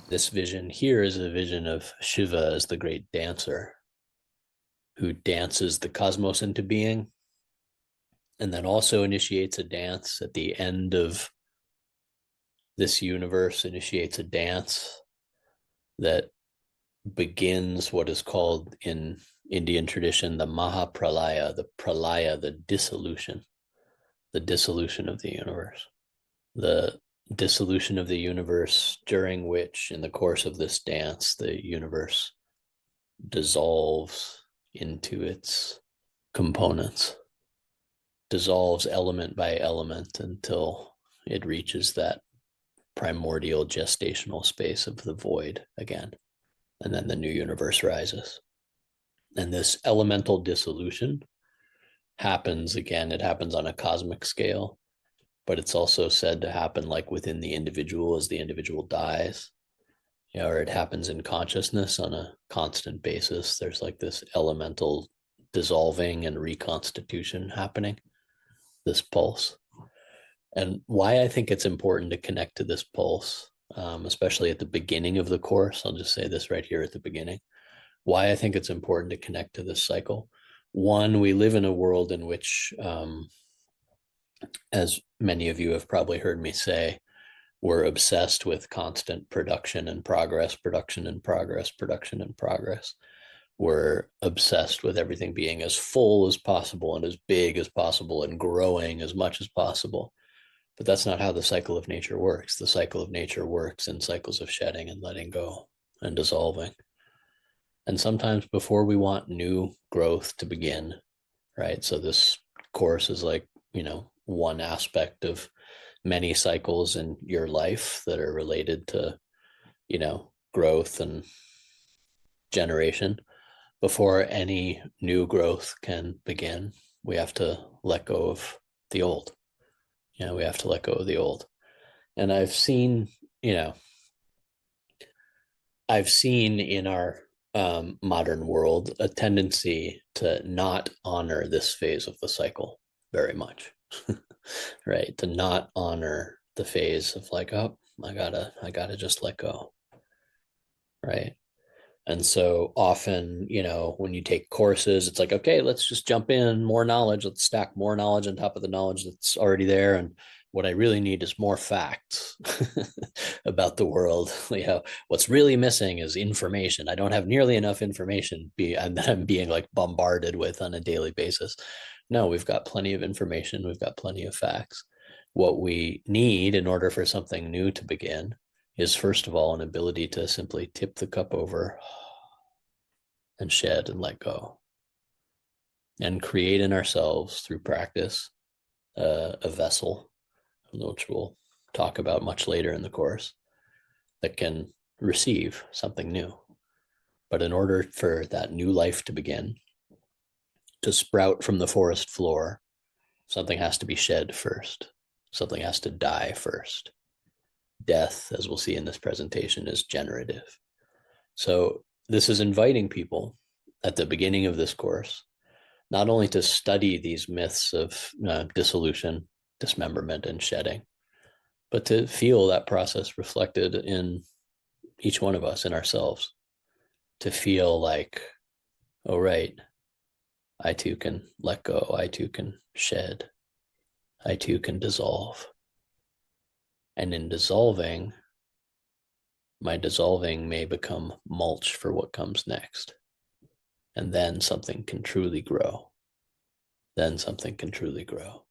This vision here is a vision of Shiva as the great dancer who dances the cosmos into being and then also initiates a dance at the end of this universe, initiates a dance that begins what is called in Indian tradition the Mahapralaya, the Pralaya, the dissolution of the universe. The dissolution of the universe during which, in the course of this dance, the universe dissolves into its components, dissolves element by element until it reaches that primordial gestational space of the void again. And then the new universe rises. And this elemental dissolution happens again, it happens on a cosmic scale, but it's also said to happen like within the individual as the individual dies. Or it happens in consciousness on a constant basis. There's like this elemental dissolving and reconstitution happening, this pulse. And why I think it's important to connect to this pulse, especially at the beginning of the course, I'll just say this right here at the beginning, why I think it's important to connect to this cycle. One, we live in a world in which, as many of you have probably heard me say, we're obsessed with constant production and progress, production and progress, production and progress. We're obsessed with everything being as full as possible and as big as possible and growing as much as possible. But that's not how the cycle of nature works. The cycle of nature works in cycles of shedding and letting go and dissolving. And sometimes before we want new growth to begin, right? So this course is like, one aspect of many cycles in your life that are related to, growth and generation. Before any new growth can begin, we have to let go of the old. We have to let go of the old. And I've seen in our modern world a tendency to not honor this phase of the cycle very much. Right? To not honor the phase of like, oh, I gotta just let go. Right. And so often, when you take courses, it's like, okay, let's just jump in, more knowledge, let's stack more knowledge on top of the knowledge that's already there. And what I really need is more facts about the world. What's really missing is information. I don't have nearly enough information that I'm being like bombarded with on a daily basis. No, we've got plenty of information. We've got plenty of facts. What we need in order for something new to begin is, first of all, an ability to simply tip the cup over and shed and let go, and create in ourselves through practice a vessel, which we'll talk about much later in the course, that can receive something new. But in order for that new life to begin, to sprout from the forest floor, something has to be shed first. Something has to die first. Death, as we'll see in this presentation, is generative. So this is inviting people at the beginning of this course, not only to study these myths of dissolution, dismemberment, and shedding, but to feel that process reflected in each one of us, in ourselves, to feel like, oh, right, I too can let go, I too can shed, I too can dissolve. And in dissolving, my dissolving may become mulch for what comes next. And then something can truly grow. Then something can truly grow.